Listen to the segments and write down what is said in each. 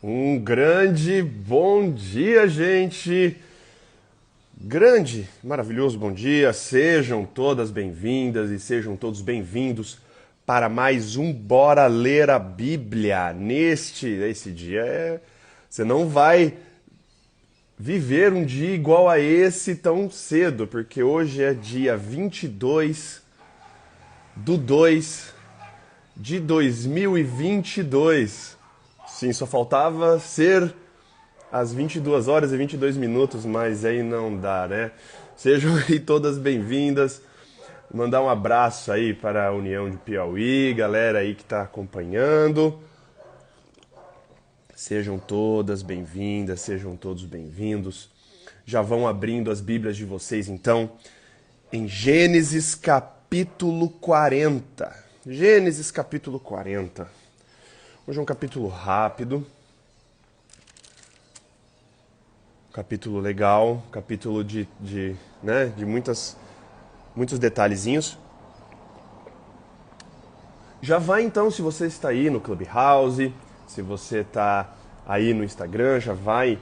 Um grande bom dia, gente! Grande, maravilhoso bom dia. Sejam todas bem-vindas e sejam todos bem-vindos para mais um Bora Ler a Bíblia. Esse dia você não vai viver um dia igual a esse tão cedo, porque hoje é dia 22/2/2022. Sim, só faltava ser às 22 horas e 22 minutos, mas aí não dá, né? Sejam aí todas bem-vindas. Mandar um abraço aí para a União de Piauí, galera aí que está acompanhando. Sejam todas bem-vindas, sejam todos bem-vindos. Já vão abrindo as Bíblias de vocês então em Gênesis capítulo 40. Gênesis capítulo 40. Hoje é um capítulo rápido, capítulo legal, capítulo de muitos detalhezinhos. Já vai então, se você está aí no Clubhouse, se você está aí no Instagram, já vai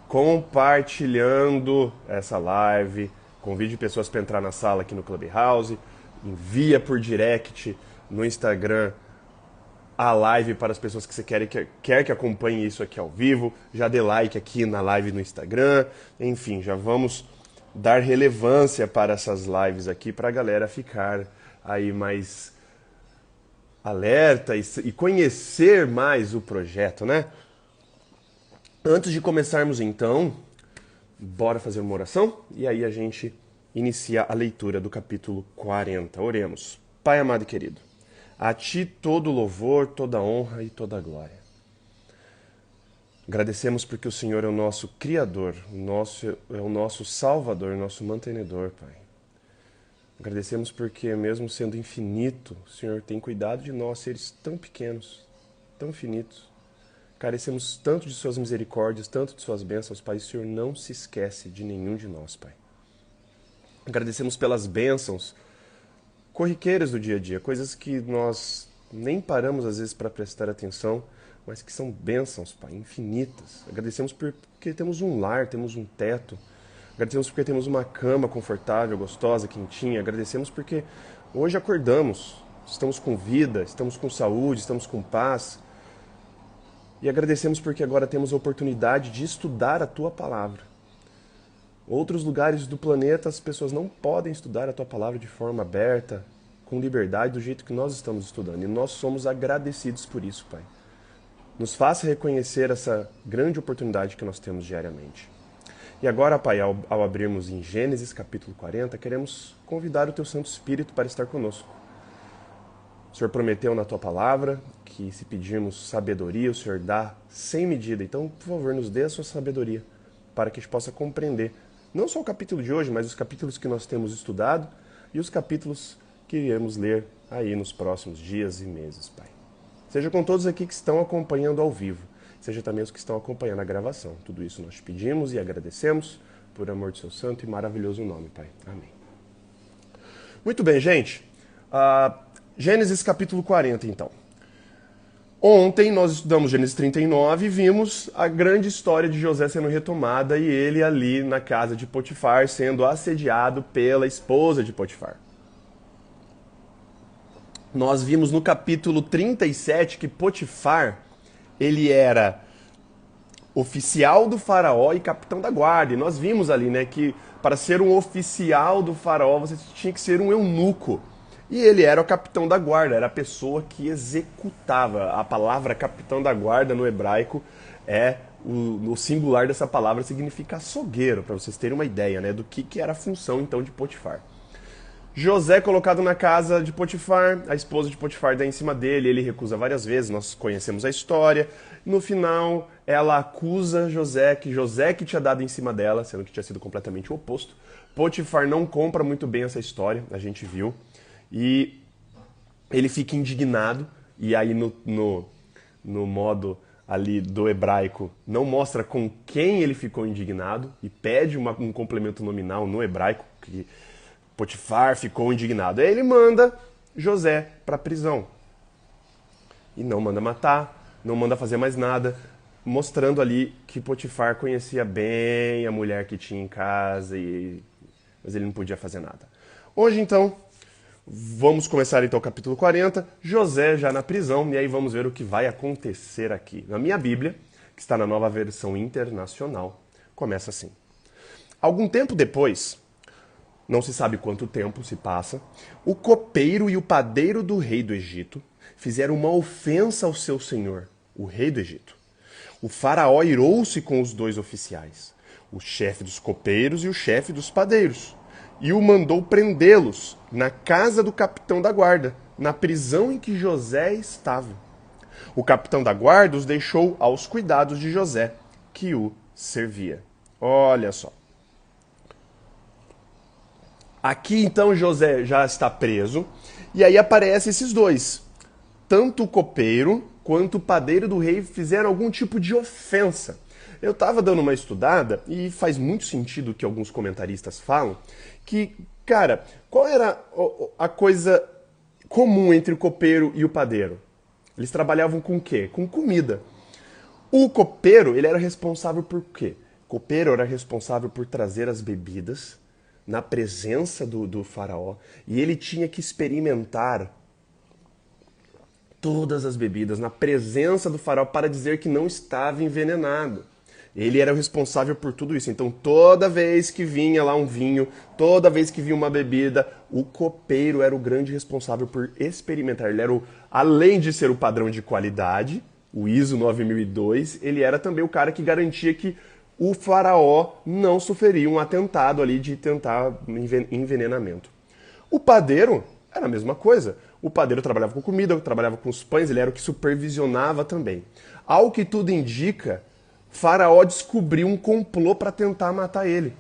compartilhando essa live, convide pessoas para entrar na sala aqui no Clubhouse, envia por direct no Instagram a live para as pessoas que você quer que acompanhem isso aqui ao vivo. Já dê like aqui na live no Instagram. Enfim, já vamos dar relevância para essas lives aqui para a galera ficar aí mais alerta e conhecer mais o projeto, né? Antes de começarmos então, bora fazer uma oração e aí a gente inicia a leitura do capítulo 40. Oremos. Pai amado e querido, a Ti todo louvor, toda honra e toda glória. Agradecemos porque o Senhor é o nosso Criador, é o nosso Salvador, nosso mantenedor, Pai. Agradecemos porque, mesmo sendo infinito, o Senhor tem cuidado de nós, seres tão pequenos, tão finitos. Carecemos tanto de Suas misericórdias, tanto de Suas bênçãos, Pai. O Senhor não se esquece de nenhum de nós, Pai. Agradecemos pelas bênçãos corriqueiras do dia a dia, coisas que nós nem paramos às vezes para prestar atenção, mas que são bênçãos, Pai, infinitas. Agradecemos porque temos um lar, temos um teto. Agradecemos porque temos uma cama confortável, gostosa, quentinha. Agradecemos porque hoje acordamos, estamos com vida, estamos com saúde, estamos com paz. E agradecemos porque agora temos a oportunidade de estudar a Tua Palavra. Outros lugares do planeta as pessoas não podem estudar a Tua Palavra de forma aberta, com liberdade, do jeito que nós estamos estudando. E nós somos agradecidos por isso, Pai. Nos faça reconhecer essa grande oportunidade que nós temos diariamente. E agora, Pai, ao abrirmos em Gênesis capítulo 40, queremos convidar o Teu Santo Espírito para estar conosco. O Senhor prometeu na Tua Palavra que se pedirmos sabedoria, o Senhor dá sem medida. Então, por favor, nos dê a Sua sabedoria para que a gente possa compreender não só o capítulo de hoje, mas os capítulos que nós temos estudado e os capítulos que iremos ler aí nos próximos dias e meses, Pai. Seja com todos aqui que estão acompanhando ao vivo, seja também os que estão acompanhando a gravação. Tudo isso nós te pedimos e agradecemos por amor do Seu santo e maravilhoso nome, Pai. Amém. Muito bem, gente. Gênesis capítulo 40, então. Ontem nós estudamos Gênesis 39 e vimos a grande história de José sendo retomada e ele ali na casa de Potifar sendo assediado pela esposa de Potifar. Nós vimos no capítulo 37 que Potifar, ele era oficial do faraó e capitão da guarda. E nós vimos ali, né, que para ser um oficial do faraó você tinha que ser um eunuco. E ele era o capitão da guarda, era a pessoa que executava. A palavra capitão da guarda no hebraico o singular dessa palavra significa açougueiro, para vocês terem uma ideia, né, do que era a função então de Potifar. José colocado na casa de Potifar, a esposa de Potifar dá em cima dele, ele recusa várias vezes, nós conhecemos a história. No final, ela acusa José que tinha dado em cima dela, sendo que tinha sido completamente o oposto. Potifar não compra muito bem essa história, a gente viu. E ele fica indignado, e aí no modo ali do hebraico não mostra com quem ele ficou indignado, e pede um complemento nominal no hebraico, que Potifar ficou indignado. Aí ele manda José para a prisão. E não manda matar, não manda fazer mais nada. mostrando ali que Potifar conhecia bem a mulher que tinha em casa, mas ele não podia fazer nada. Hoje, então, vamos começar então o capítulo 40, José já na prisão, e aí vamos ver o que vai acontecer aqui. Na minha Bíblia, que está na Nova Versão Internacional, começa assim. Algum tempo depois, não se sabe quanto tempo se passa, o copeiro e o padeiro do rei do Egito fizeram uma ofensa ao seu senhor, o rei do Egito. O faraó irou-se com os dois oficiais, o chefe dos copeiros e o chefe dos padeiros, e o mandou prendê-los na casa do capitão da guarda, na prisão em que José estava. O capitão da guarda os deixou aos cuidados de José, que o servia. Olha só. Aqui então José já está preso, e aí aparecem esses dois. Tanto o copeiro quanto o padeiro do rei fizeram algum tipo de ofensa. Eu estava dando uma estudada e faz muito sentido o que alguns comentaristas falam, que, cara, qual era a coisa comum entre o copeiro e o padeiro? Eles trabalhavam com o quê? Com comida. O copeiro, ele era responsável por quê? O copeiro era responsável por trazer as bebidas na presença do faraó, e ele tinha que experimentar todas as bebidas na presença do faraó para dizer que não estava envenenado. Ele era o responsável por tudo isso. Então, toda vez que vinha lá um vinho, toda vez que vinha uma bebida, o copeiro era o grande responsável por experimentar. Ele era, além de ser o padrão de qualidade, o ISO 9002, ele era também o cara que garantia que o faraó não sofreria um atentado ali de tentar envenenamento. O padeiro era a mesma coisa. O padeiro trabalhava com comida, trabalhava com os pães, ele era o que supervisionava também. Ao que tudo indica, Faraó descobriu um complô para tentar matar ele.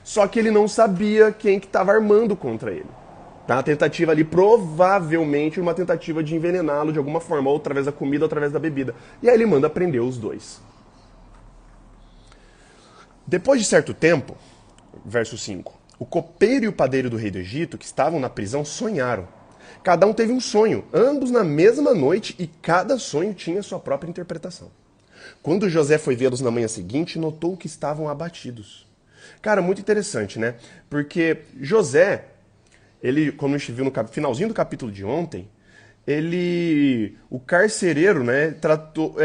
Só que ele não sabia quem que estava armando contra ele. Tá? A tentativa ali, provavelmente, uma tentativa de envenená-lo de alguma forma, ou através da comida ou através da bebida. E aí ele manda prender os dois. Depois de certo tempo, verso 5, o copeiro e o padeiro do rei do Egito, que estavam na prisão, sonharam. Cada um teve um sonho, ambos na mesma noite, e cada sonho tinha sua própria interpretação. Quando José foi vê-los na manhã seguinte, notou que estavam abatidos. Cara, muito interessante, né? Porque José, ele, como a gente viu no finalzinho do capítulo de ontem, o carcereiro, né, tratou...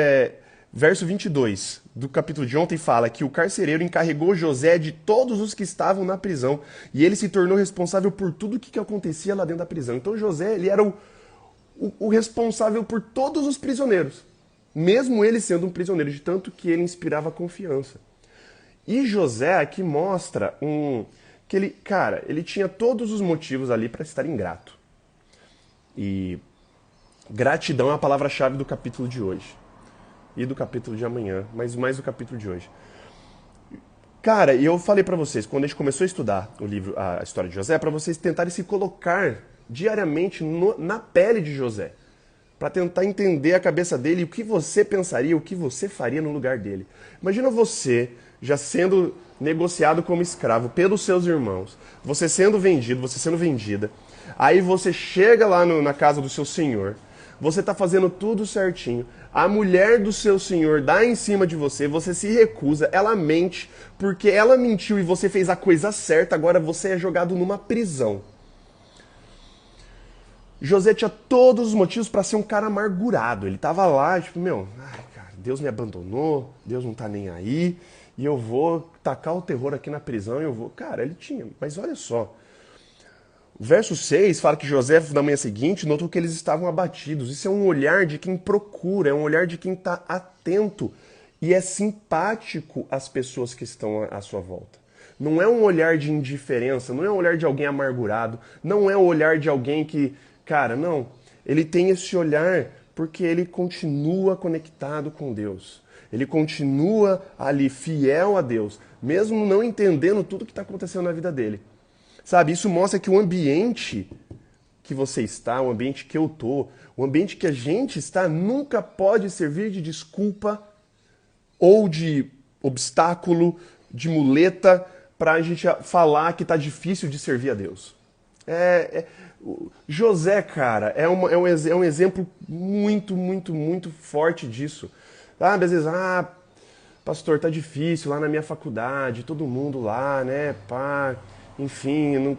verso 22 do capítulo de ontem fala que o carcereiro encarregou José de todos os que estavam na prisão e ele se tornou responsável por tudo o que acontecia lá dentro da prisão. Então José, ele era o responsável por todos os prisioneiros, mesmo ele sendo um prisioneiro, de tanto que ele inspirava confiança. E José aqui mostra que ele, cara, ele tinha todos os motivos ali para estar ingrato. E gratidão é a palavra-chave do capítulo de hoje. E do capítulo de amanhã, mas mais do capítulo de hoje. Cara, e eu falei pra vocês, quando a gente começou a estudar o livro, a história de José, para vocês tentarem se colocar diariamente na pele de José, para tentar entender a cabeça dele, o que você pensaria, o que você faria no lugar dele. Imagina você já sendo negociado como escravo pelos seus irmãos, você sendo vendido, você sendo vendida, aí você chega lá na casa do seu senhor, você está fazendo tudo certinho, a mulher do seu senhor dá em cima de você, você se recusa, ela mente, porque ela mentiu e você fez a coisa certa, agora você é jogado numa prisão. José tinha todos os motivos para ser um cara amargurado, ele estava lá, tipo, cara, Deus me abandonou, Deus não tá nem aí, e eu vou tacar o terror aqui na prisão, Cara, ele tinha, mas olha só, o verso 6 fala que José, na manhã seguinte, notou que eles estavam abatidos. Isso é um olhar de quem procura, é um olhar de quem está atento e é simpático às pessoas que estão à sua volta. Não é um olhar de indiferença, não é um olhar de alguém amargurado, não é um olhar de alguém que... Cara, não. Ele tem esse olhar porque ele continua conectado com Deus. Ele continua ali fiel a Deus, mesmo não entendendo tudo que está acontecendo na vida dele. Sabe, isso mostra que o ambiente que você está, o ambiente que eu estou, o ambiente que a gente está, nunca pode servir de desculpa ou de obstáculo, de muleta, para a gente falar que está difícil de servir a Deus. José, cara, é um exemplo muito, muito, muito forte disso. Sabe, às vezes, pastor, tá difícil lá na minha faculdade, todo mundo lá, né, pá, enfim,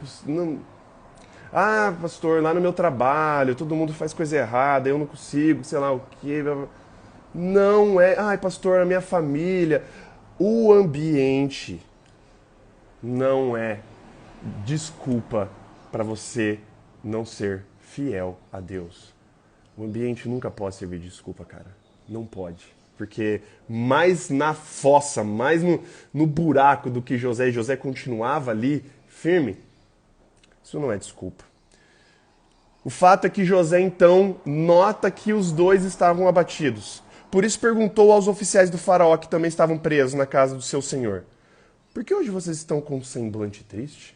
pastor, lá no meu trabalho, todo mundo faz coisa errada, eu não consigo, sei lá o quê. Não é, pastor, a minha família. O ambiente não é desculpa para você não ser fiel a Deus. O ambiente nunca pode servir de desculpa, cara. Não pode. Porque mais na fossa, mais no buraco do que José, e José continuava ali firme, isso não é desculpa. O fato é que José então nota que os dois estavam abatidos. Por isso perguntou aos oficiais do faraó que também estavam presos na casa do seu senhor: por que hoje vocês estão com um semblante triste?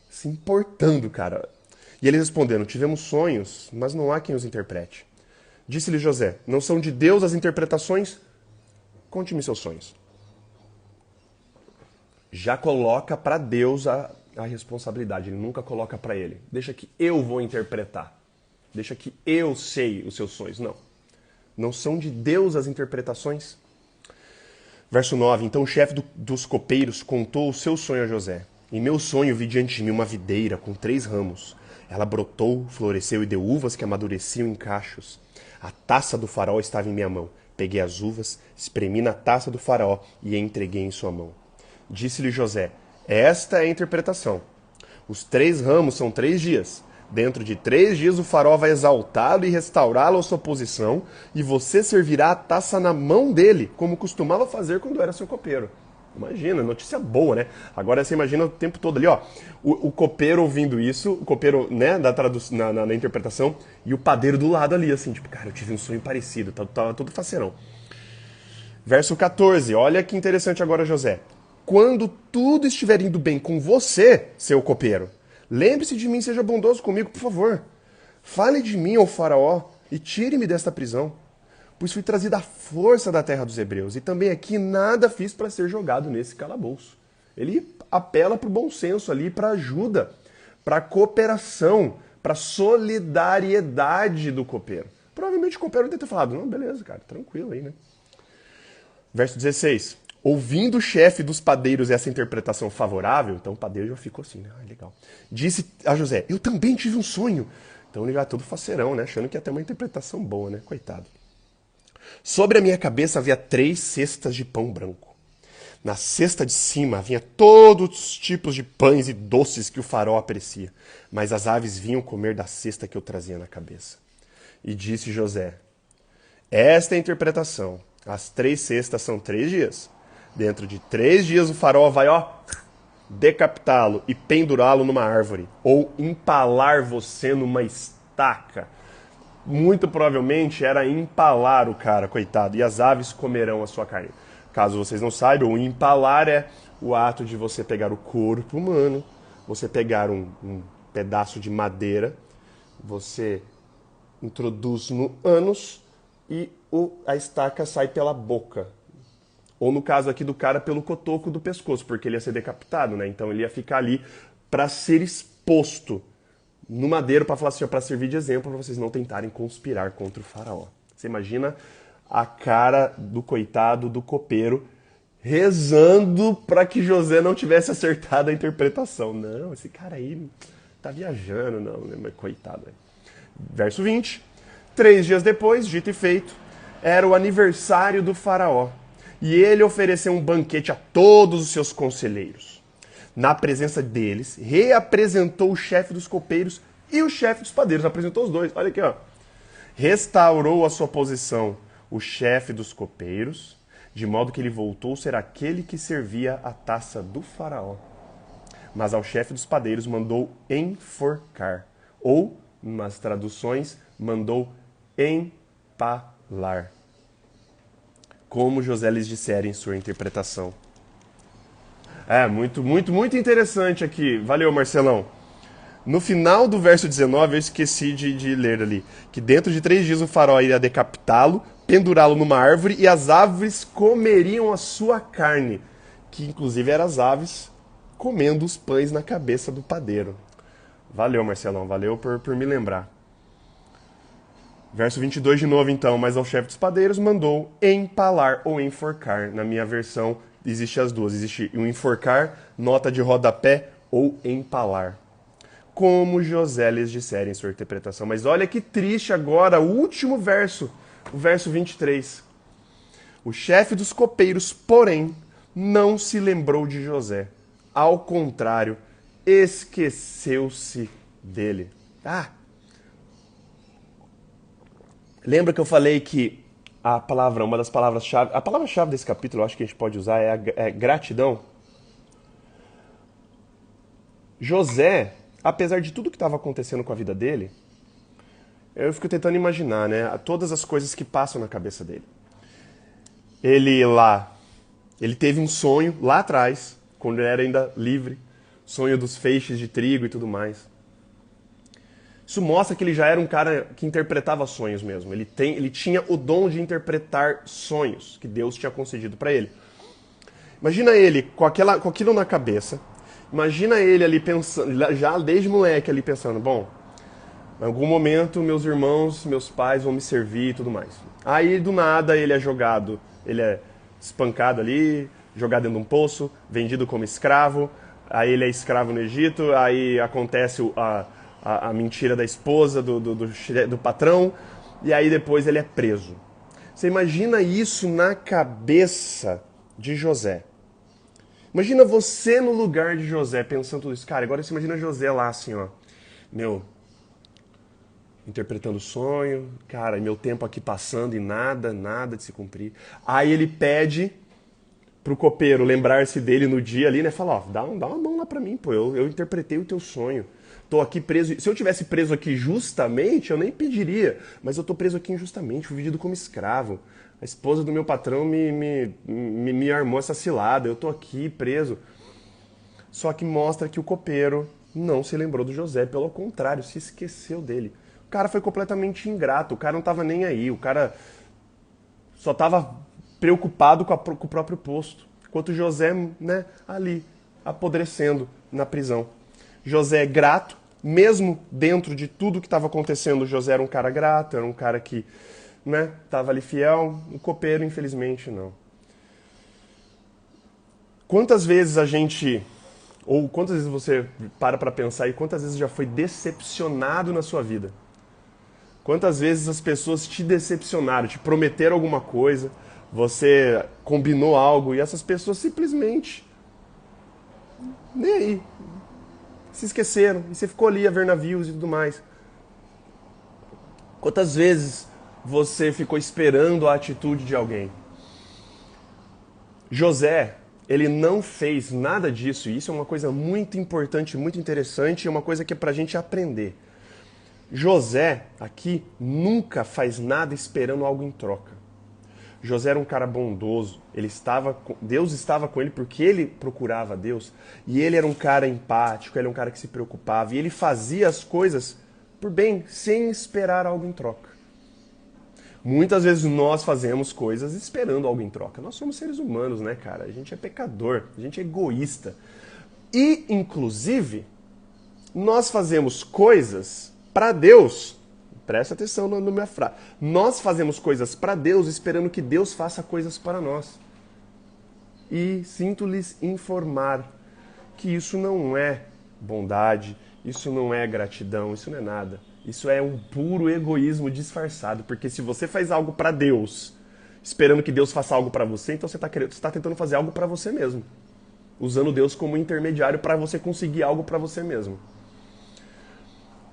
Se importando, cara. E eles responderam: tivemos sonhos, mas não há quem os interprete. Disse-lhe José: não são de Deus as interpretações? Conte-me seus sonhos. Já coloca para Deus a responsabilidade, ele nunca coloca para ele. Deixa que eu vou interpretar. Deixa que eu sei os seus sonhos. Não. Não são de Deus as interpretações? Verso 9. Então o chefe dos copeiros contou o seu sonho a José. Em meu sonho vi diante de mim uma videira com 3 ramos. Ela brotou, floresceu e deu uvas que amadureciam em cachos. A taça do faraó estava em minha mão. Peguei as uvas, espremi na taça do faraó e a entreguei em sua mão. Disse-lhe José: esta é a interpretação. Os 3 ramos são 3 dias. Dentro de 3 dias o faraó vai exaltá-lo e restaurá-lo à sua posição, e você servirá a taça na mão dele, como costumava fazer quando era seu copeiro. Imagina, notícia boa, né? Agora você imagina o tempo todo ali, ó. O copeiro ouvindo isso, o copeiro, né, na interpretação, e o padeiro do lado ali, assim, tipo, cara, eu tive um sonho parecido, tava todo faceirão. Verso 14, olha que interessante agora, José. Quando tudo estiver indo bem com você, seu copeiro, lembre-se de mim, seja bondoso comigo, por favor. Fale de mim ao faraó e tire-me desta prisão, pois fui trazido à força da terra dos hebreus, e também aqui nada fiz para ser jogado nesse calabouço. Ele apela para o bom senso ali, para ajuda, para cooperação, para solidariedade do copeiro. Provavelmente o copeiro deve ter falado: não, beleza, cara, tranquilo aí, né? Verso 16. Ouvindo o chefe dos padeiros essa interpretação favorável, então o padeiro já ficou assim, né? Legal. Disse a José: eu também tive um sonho. Então ele já todo faceirão, né? Achando que ia ter uma interpretação boa, né? Coitado. Sobre a minha cabeça havia 3 cestas de pão branco. Na cesta de cima havia todos os tipos de pães e doces que o faraó aprecia, mas as aves vinham comer da cesta que eu trazia na cabeça. E disse José: esta é a interpretação. As 3 cestas são 3 dias. Dentro de 3 dias o faraó vai, decapitá-lo e pendurá-lo numa árvore, ou empalar você numa estaca. Muito provavelmente era empalar o cara, coitado, e as aves comerão a sua carne. Caso vocês não saibam, o empalar é o ato de você pegar o corpo humano, você pegar um pedaço de madeira, você introduz no ânus e a estaca sai pela boca. Ou no caso aqui do cara, pelo cotoco do pescoço, porque ele ia ser decapitado, né? Então ele ia ficar ali para ser exposto no madeiro, para falar assim, para servir de exemplo para vocês não tentarem conspirar contra o faraó. Você imagina a cara do coitado do copeiro rezando para que José não tivesse acertado a interpretação. Não, esse cara aí tá viajando, não, né? Mas coitado. Verso 20. 3 dias depois, dito e feito, era o aniversário do faraó, e ele ofereceu um banquete a todos os seus conselheiros. Na presença deles, reapresentou o chefe dos copeiros e o chefe dos padeiros. Apresentou os dois. Olha aqui, ó. Restaurou a sua posição o chefe dos copeiros, de modo que ele voltou a ser aquele que servia a taça do faraó. Mas ao chefe dos padeiros mandou enforcar, ou, nas traduções, mandou empalar, como José lhes dissera em sua interpretação. Muito interessante aqui. Valeu, Marcelão. No final do verso 19, eu esqueci de ler ali, que dentro de 3 dias o faraó iria decapitá-lo, pendurá-lo numa árvore, e as aves comeriam a sua carne, que inclusive eram as aves comendo os pães na cabeça do padeiro. Valeu, Marcelão, valeu por me lembrar. Verso 22 de novo, então. Mas ao chefe dos padeiros mandou empalar ou enforcar. Na minha versão, existe as duas. Existe o enforcar, nota de rodapé, ou empalar. Como José lhes dissera em sua interpretação. Mas olha que triste agora, o último verso, o verso 23. O chefe dos copeiros, porém, não se lembrou de José. Ao contrário, esqueceu-se dele. Lembra que eu falei que a palavra, uma das palavras-chave, a palavra-chave desse capítulo, eu acho que a gente pode usar, é gratidão? José, apesar de tudo que estava acontecendo com a vida dele, eu fico tentando imaginar, né, todas as coisas que passam na cabeça dele. Ele teve um sonho lá atrás, quando ele era ainda livre, sonho dos feixes de trigo e tudo mais. Isso mostra que ele já era um cara que interpretava sonhos mesmo. Ele tinha o dom de interpretar sonhos que Deus tinha concedido para ele. Imagina ele com aquilo na cabeça. Imagina ele ali pensando, já desde moleque ali pensando, bom, em algum momento meus irmãos, meus pais vão me servir e tudo mais. Aí do nada ele é espancado ali, jogado dentro de um poço, vendido como escravo. Aí ele é escravo no Egito, aí acontece a mentira da esposa, do patrão, e aí depois ele é preso. Você imagina isso na cabeça de José. Imagina você no lugar de José pensando tudo isso. Cara, agora você imagina José lá assim, ó. Interpretando sonho, cara, meu tempo aqui passando e nada de se cumprir. Aí ele pede pro copeiro lembrar-se dele no dia ali, né? Fala, ó, dá uma mão lá pra mim, pô, eu interpretei o teu sonho. Tô aqui preso. Se eu tivesse preso aqui justamente, eu nem pediria. Mas eu tô preso aqui injustamente, fui vendido como escravo. A esposa do meu patrão me armou essa cilada. Eu tô aqui preso. Só que mostra que o copeiro não se lembrou do José. Pelo contrário, se esqueceu dele. O cara foi completamente ingrato. O cara não tava nem aí. O cara só tava preocupado com o próprio posto. Enquanto José, né, ali, apodrecendo na prisão. José é grato, mesmo dentro de tudo que estava acontecendo, José era um cara grato, era um cara que, né, estava ali fiel. O copeiro, infelizmente, não. Quantas vezes ou quantas vezes você para pensar e quantas vezes já foi decepcionado na sua vida? Quantas vezes as pessoas te decepcionaram, te prometeram alguma coisa, você combinou algo e essas pessoas simplesmente nem aí. Se esqueceram, e você ficou ali a ver navios e tudo mais. Quantas vezes você ficou esperando a atitude de alguém? José, ele não fez nada disso, e isso é uma coisa muito importante, muito interessante, e uma coisa que é pra gente aprender. José, aqui, nunca faz nada esperando algo em troca. José era um cara bondoso, Deus estava com ele porque ele procurava Deus, e ele era um cara empático, ele era um cara que se preocupava, e ele fazia as coisas por bem, sem esperar algo em troca. Muitas vezes nós fazemos coisas esperando algo em troca. Nós somos seres humanos, né, cara? A gente é pecador, a gente é egoísta. E, inclusive, nós fazemos coisas para Deus. Presta atenção na minha frase. Nós fazemos coisas para Deus esperando que Deus faça coisas para nós. E sinto-lhes informar que isso não é bondade, isso não é gratidão, isso não é nada. Isso é um puro egoísmo disfarçado. Porque se você faz algo para Deus, esperando que Deus faça algo para você, então você está tentando fazer algo para você mesmo. Usando Deus como intermediário para você conseguir algo para você mesmo.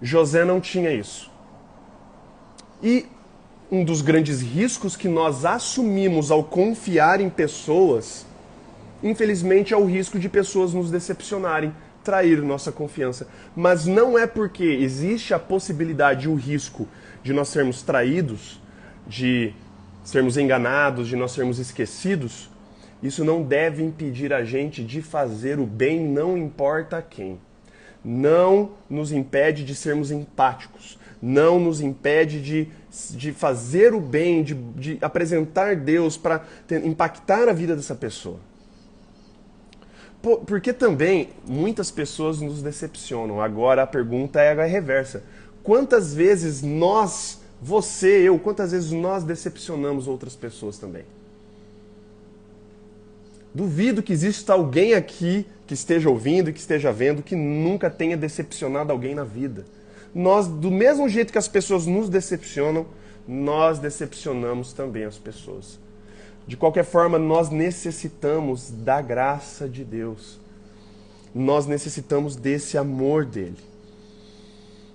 José não tinha isso. E um dos grandes riscos que nós assumimos ao confiar em pessoas, infelizmente, é o risco de pessoas nos decepcionarem, trair nossa confiança. Mas não é porque existe a possibilidade, o risco de nós sermos traídos, de sermos enganados, de nós sermos esquecidos, isso não deve impedir a gente de fazer o bem, não importa quem. Não nos impede de sermos empáticos. Não nos impede de fazer o bem, de apresentar Deus para impactar a vida dessa pessoa. Porque também muitas pessoas nos decepcionam. Agora a pergunta é a reversa. Quantas vezes nós Você, eu, quantas vezes nós decepcionamos outras pessoas também? Duvido que exista alguém aqui que esteja ouvindo e que esteja vendo que nunca tenha decepcionado alguém na vida. Nós, do mesmo jeito que as pessoas nos decepcionam, nós decepcionamos também as pessoas. De qualquer forma, nós necessitamos da graça de Deus. Nós necessitamos desse amor dele.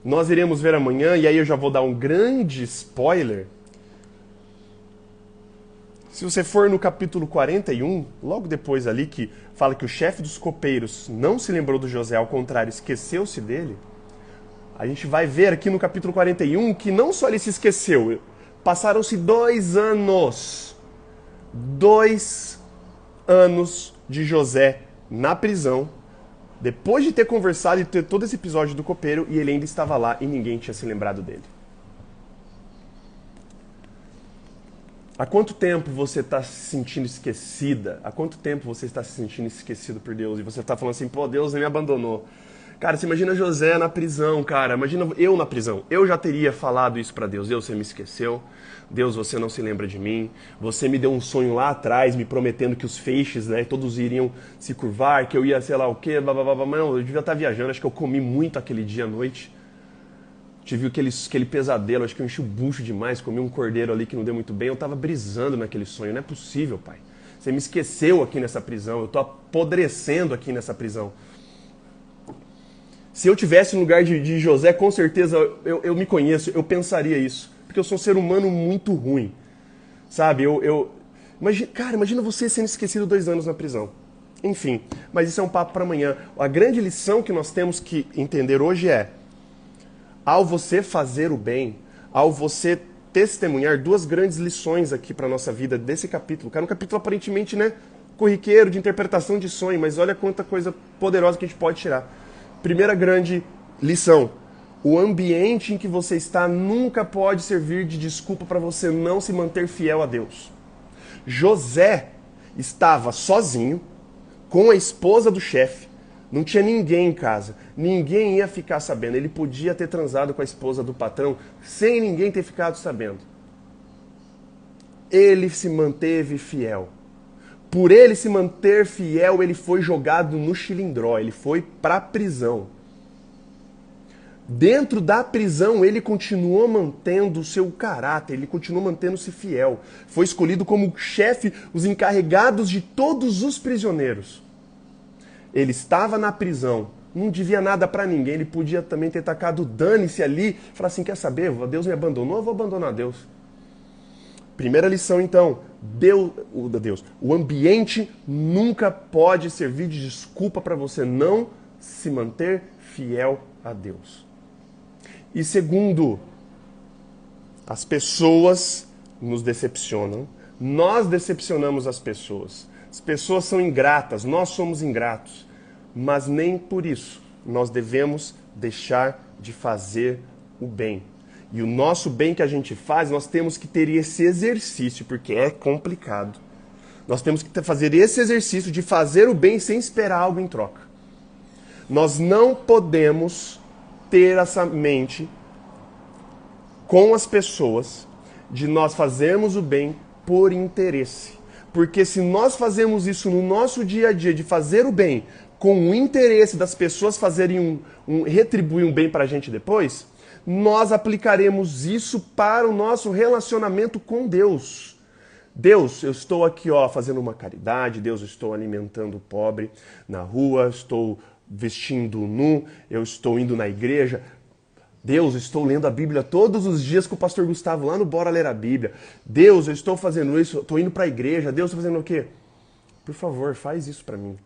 Nós iremos ver amanhã, e aí eu já vou dar um grande spoiler. Se você for no capítulo 41, logo depois ali que fala que o chefe dos copeiros não se lembrou do José, ao contrário, esqueceu-se dele, a gente vai ver aqui no capítulo 41 que não só ele se esqueceu, passaram-se 2 anos. 2 anos de José na prisão, depois de ter conversado e ter todo esse episódio do copeiro, e ele ainda estava lá e ninguém tinha se lembrado dele. Há quanto tempo você está se sentindo esquecida? Há quanto tempo você está se sentindo esquecido por Deus? E você está falando assim, pô, Deus me abandonou. Cara, você imagina José na prisão, cara. Imagina eu na prisão. Eu já teria falado isso para Deus. Deus, você me esqueceu. Deus, você não se lembra de mim. Você me deu um sonho lá atrás, me prometendo que os feixes, né, todos iriam se curvar, que eu ia, sei lá o quê, blá, blá, blá, blá. Mas não, eu devia estar viajando. Acho que eu comi muito aquele dia à noite. Tive aquele pesadelo, acho que eu enchi o bucho demais, comi um cordeiro ali que não deu muito bem. Eu estava brisando naquele sonho. Não é possível, pai. Você me esqueceu aqui nessa prisão. Eu estou apodrecendo aqui nessa prisão. Se eu tivesse no lugar de José, com certeza, eu me conheço, eu pensaria isso. Porque eu sou um ser humano muito ruim. Sabe? Imagina você sendo esquecido 2 anos na prisão. Enfim, mas isso é um papo para amanhã. A grande lição que nós temos que entender hoje é: ao você fazer o bem, ao você testemunhar, 2 grandes lições aqui para nossa vida desse capítulo. Cara, um capítulo aparentemente, né, corriqueiro, de interpretação de sonho, mas olha quanta coisa poderosa que a gente pode tirar. Primeira grande lição: o ambiente em que você está nunca pode servir de desculpa para você não se manter fiel a Deus. José estava sozinho, com a esposa do chefe, não tinha ninguém em casa, ninguém ia ficar sabendo. Ele podia ter transado com a esposa do patrão sem ninguém ter ficado sabendo. Ele se manteve fiel. Por ele se manter fiel, ele foi jogado no chilindró, ele foi para a prisão. Dentro da prisão, ele continuou mantendo o seu caráter, ele continuou mantendo-se fiel. Foi escolhido como chefe, os encarregados de todos os prisioneiros. Ele estava na prisão, não devia nada para ninguém, ele podia também ter tacado dane-se ali, falar assim, quer saber, Deus me abandonou, eu vou abandonar Deus. Primeira lição, então, o ambiente nunca pode servir de desculpa para você não se manter fiel a Deus. E segundo, as pessoas nos decepcionam, nós decepcionamos as pessoas. As pessoas são ingratas, nós somos ingratos, mas nem por isso nós devemos deixar de fazer o bem. E o nosso bem que a gente faz, nós temos que ter esse exercício, porque é complicado. Nós temos que fazer esse exercício de fazer o bem sem esperar algo em troca. Nós não podemos ter essa mente com as pessoas de nós fazermos o bem por interesse. Porque se nós fazemos isso no nosso dia a dia, de fazer o bem com o interesse das pessoas fazerem retribuir um bem para a gente depois, nós aplicaremos isso para o nosso relacionamento com Deus. Deus, eu estou aqui fazendo uma caridade, Deus, eu estou alimentando o pobre na rua, estou vestindo nu, eu estou indo na igreja. Deus, eu estou lendo a Bíblia todos os dias com o pastor Gustavo lá no Bora Ler a Bíblia. Deus, eu estou fazendo isso, estou indo para a igreja. Deus, estou fazendo o quê? Por favor, faz isso para mim.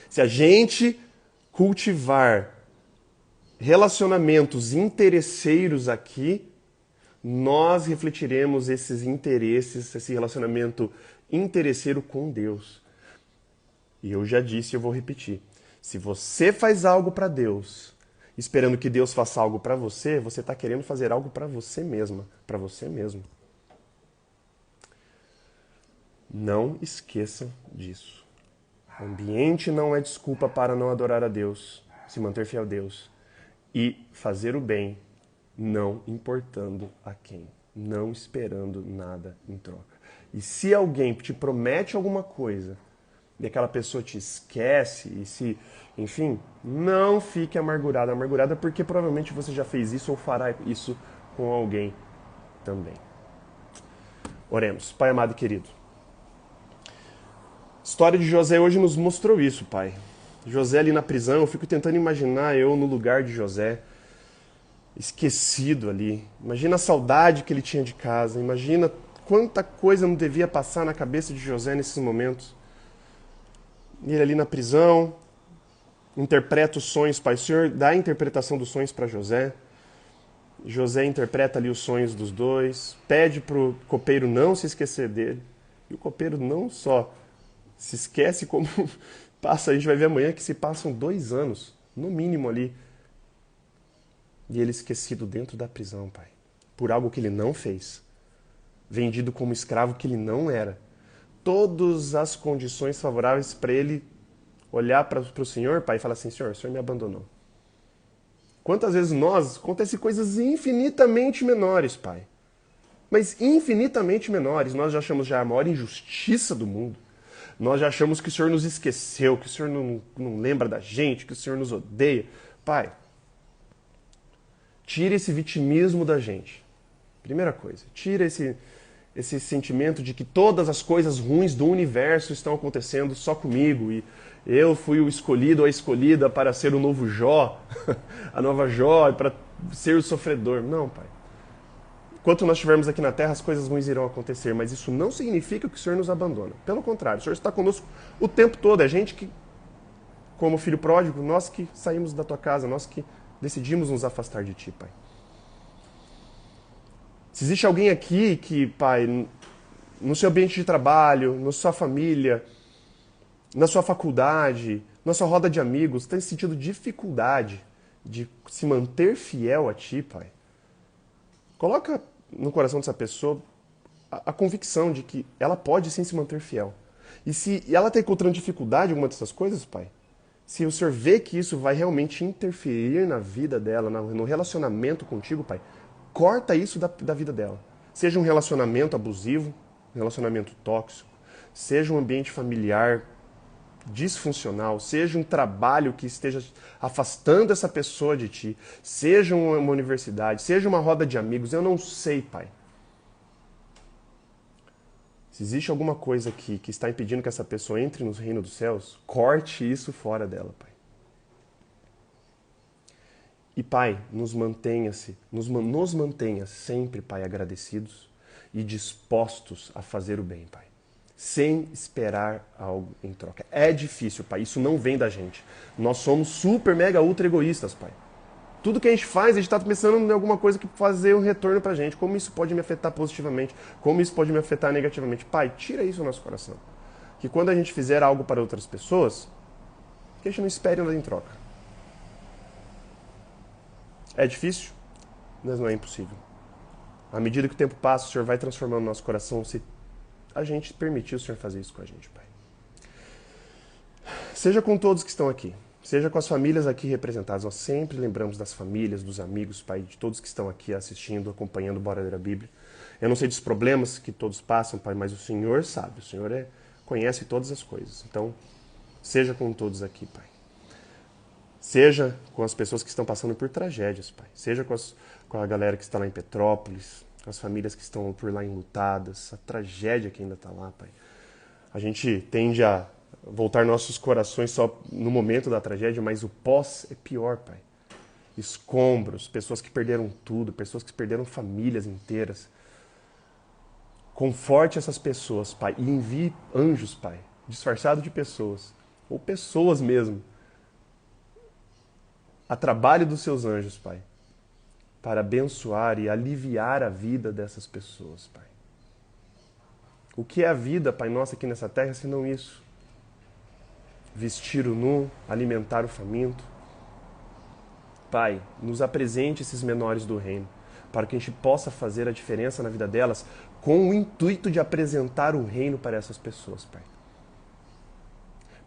Se a gente cultivar relacionamentos interesseiros aqui, nós refletiremos esses interesses, esse relacionamento interesseiro com Deus. E eu já disse e eu vou repetir. Se você faz algo para Deus, esperando que Deus faça algo para você, você está querendo fazer algo para você mesma, para você mesmo. Não esqueçam disso. O ambiente não é desculpa para não adorar a Deus, se manter fiel a Deus. E fazer o bem não importando a quem, não esperando nada em troca. E se alguém te promete alguma coisa e aquela pessoa te esquece e se, enfim, não fique amargurado, amargurada porque provavelmente você já fez isso ou fará isso com alguém também. Oremos. Pai amado e querido, a história de José hoje nos mostrou isso, Pai. José ali na prisão, eu fico tentando imaginar eu no lugar de José, esquecido ali. Imagina a saudade que ele tinha de casa, imagina quanta coisa não devia passar na cabeça de José nesses momentos. E ele ali na prisão, interpreta os sonhos, Pai. O Senhor dá a interpretação dos sonhos para José. José interpreta ali os sonhos dos dois, pede para o copeiro não se esquecer dele. E o copeiro não só se esquece, como passa, a gente vai ver amanhã que se passam 2 anos, no mínimo ali, e ele esquecido dentro da prisão, Pai, por algo que ele não fez, vendido como escravo que ele não era. Todas as condições favoráveis para ele olhar para o Senhor, Pai, e falar assim: Senhor, o Senhor me abandonou. Quantas vezes acontecem coisas infinitamente menores, Pai, mas infinitamente menores, nós já achamos já a maior injustiça do mundo. Nós já achamos que o Senhor nos esqueceu, que o Senhor não lembra da gente, que o Senhor nos odeia. Pai, tira esse vitimismo da gente. Primeira coisa, tira esse sentimento de que todas as coisas ruins do universo estão acontecendo só comigo e eu fui o escolhido ou a escolhida para ser o novo Jó, a nova Jó, para ser o sofredor. Não, Pai. Enquanto nós estivermos aqui na Terra, as coisas ruins irão acontecer, mas isso não significa que o Senhor nos abandona. Pelo contrário, o Senhor está conosco o tempo todo. É gente que, como filho pródigo, nós que saímos da tua casa, nós que decidimos nos afastar de ti, Pai. Se existe alguém aqui que, Pai, no seu ambiente de trabalho, na sua família, na sua faculdade, na sua roda de amigos, tem sentido dificuldade de se manter fiel a ti, Pai, coloca no coração dessa pessoa a convicção de que ela pode sim se manter fiel. E se ela está encontrando dificuldade em alguma dessas coisas, Pai, se o Senhor vê que isso vai realmente interferir na vida dela, no relacionamento contigo, Pai, corta isso da vida dela. Seja um relacionamento abusivo, um relacionamento tóxico, seja um ambiente familiar disfuncional, seja um trabalho que esteja afastando essa pessoa de ti, seja uma universidade, seja uma roda de amigos, eu não sei, Pai. Se existe alguma coisa aqui que está impedindo que essa pessoa entre no reino dos céus, corte isso fora dela, Pai. E, Pai, nos mantenha sempre, Pai, agradecidos e dispostos a fazer o bem, Pai, sem esperar algo em troca. É difícil, Pai, isso não vem da gente. Nós somos super, mega, ultra egoístas, Pai. Tudo que a gente faz, a gente está pensando em alguma coisa que fazer um retorno pra gente. Como isso pode me afetar positivamente? Como isso pode me afetar negativamente? Pai, tira isso do nosso coração. Que quando a gente fizer algo para outras pessoas, que a gente não espere nada em troca. É difícil, mas não é impossível. À medida que o tempo passa, o Senhor vai transformando o nosso coração se a gente permitir o Senhor fazer isso com a gente, Pai. Seja com todos que estão aqui, seja com as famílias aqui representadas. Nós sempre lembramos das famílias, dos amigos, Pai, de todos que estão aqui assistindo, acompanhando o Bora Ler a Bíblia. Eu não sei dos problemas que todos passam, Pai, mas o Senhor sabe, o Senhor conhece todas as coisas. Então, seja com todos aqui, Pai. Seja com as pessoas que estão passando por tragédias, Pai. Seja com a galera que está lá em Petrópolis, com as famílias que estão por lá enlutadas, a tragédia que ainda está lá, Pai. A gente tende a voltar nossos corações só no momento da tragédia, mas o pós é pior, Pai. Escombros, pessoas que perderam tudo, pessoas que perderam famílias inteiras. Conforte essas pessoas, Pai, e envie anjos, Pai, disfarçados de pessoas, ou pessoas mesmo, a trabalho dos seus anjos, Pai, para abençoar e aliviar a vida dessas pessoas, Pai. O que é a vida, Pai nosso, aqui nessa terra, senão isso? Vestir o nu, alimentar o faminto. Pai, nos apresente esses menores do reino, para que a gente possa fazer a diferença na vida delas, com o intuito de apresentar o reino para essas pessoas, Pai.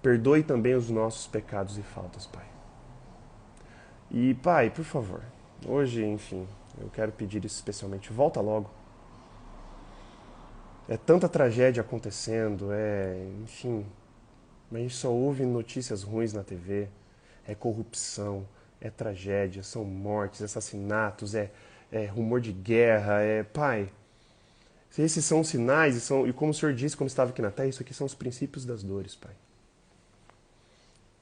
Perdoe também os nossos pecados e faltas, Pai. E, Pai, por favor, hoje, enfim, Eu quero pedir isso especialmente. Volta logo. É tanta tragédia acontecendo, enfim, a gente só ouve notícias ruins na TV. É corrupção, é tragédia, são mortes, assassinatos, é rumor de guerra, Pai, esses são os sinais, e como o Senhor disse, como estava aqui na terra, isso aqui são os princípios das dores, Pai.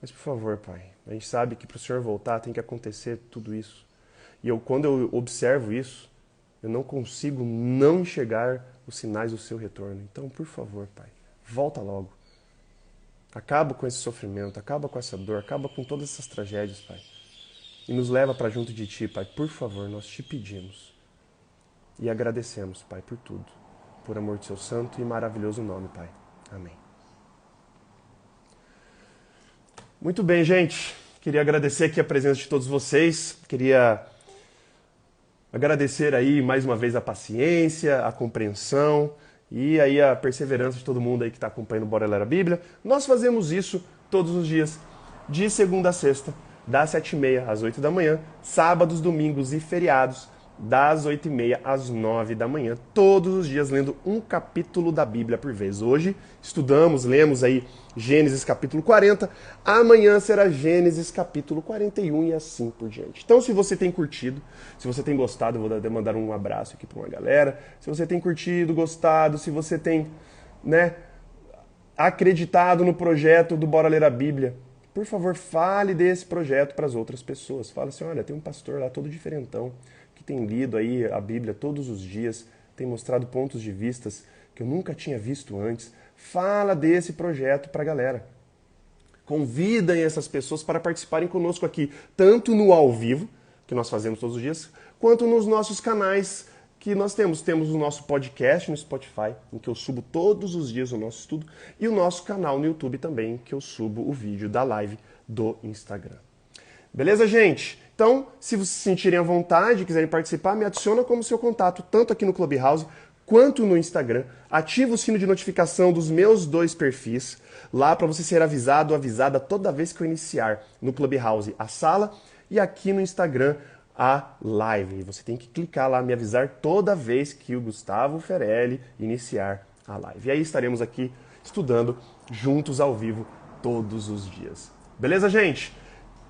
Mas, por favor, Pai, a gente sabe que para o Senhor voltar tem que acontecer tudo isso. E quando eu observo isso, eu não consigo não enxergar os sinais do seu retorno. Então, por favor, Pai, volta logo. Acaba com esse sofrimento, acaba com essa dor, acaba com todas essas tragédias, Pai. E nos leva para junto de Ti, Pai. Por favor, nós te pedimos. E agradecemos, Pai, por tudo. Por amor de seu santo e maravilhoso nome, Pai. Amém. Muito bem, gente. Queria agradecer aqui a presença de todos vocês. Queria agradecer aí mais uma vez a paciência, a compreensão e aí a perseverança de todo mundo aí que está acompanhando o Bora Ler a Bíblia. Nós fazemos isso todos os dias, de segunda a sexta, das 7h30 às 8 da manhã, sábados, domingos e feriados, das 8h30 às 9 da manhã, todos os dias lendo um capítulo da Bíblia por vez. Hoje lemos aí Gênesis capítulo 40, amanhã será Gênesis capítulo 41 e assim por diante. Então, se você tem curtido, se você tem gostado, eu vou mandar um abraço aqui para uma galera. Se você tem curtido, gostado, se você tem, acreditado no projeto do Bora Ler a Bíblia, por favor, fale desse projeto para as outras pessoas. Fala assim, olha, tem um pastor lá todo diferentão, que tem lido aí a Bíblia todos os dias, tem mostrado pontos de vistas que eu nunca tinha visto antes. Fala desse projeto para a galera. Convidem essas pessoas para participarem conosco aqui, tanto no ao vivo, que nós fazemos todos os dias, quanto nos nossos canais que nós temos. Temos o nosso podcast no Spotify, em que eu subo todos os dias o nosso estudo, e o nosso canal no YouTube também, em que eu subo o vídeo da live do Instagram. Beleza, gente? Então, se vocês se sentirem à vontade e quiserem participar, me adiciona como seu contato, tanto aqui no Clubhouse quanto no Instagram. Ativa o sino de notificação dos meus 2 perfis, lá para você ser avisado ou avisada toda vez que eu iniciar no Clubhouse a sala e aqui no Instagram a live. Você tem que clicar lá, me avisar toda vez que o Gustavo Ferelli iniciar a live. E aí estaremos aqui estudando juntos ao vivo todos os dias. Beleza, gente?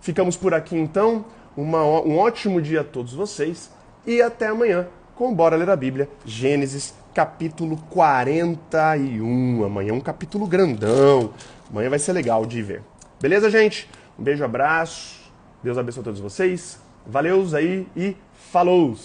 Ficamos por aqui então. Um ótimo dia a todos vocês e até amanhã com Bora Ler a Bíblia, Gênesis capítulo 41. Amanhã é um capítulo grandão. Amanhã vai ser legal de ver. Beleza, gente? Um beijo, abraço. Deus abençoe a todos vocês. Valeus aí e falou!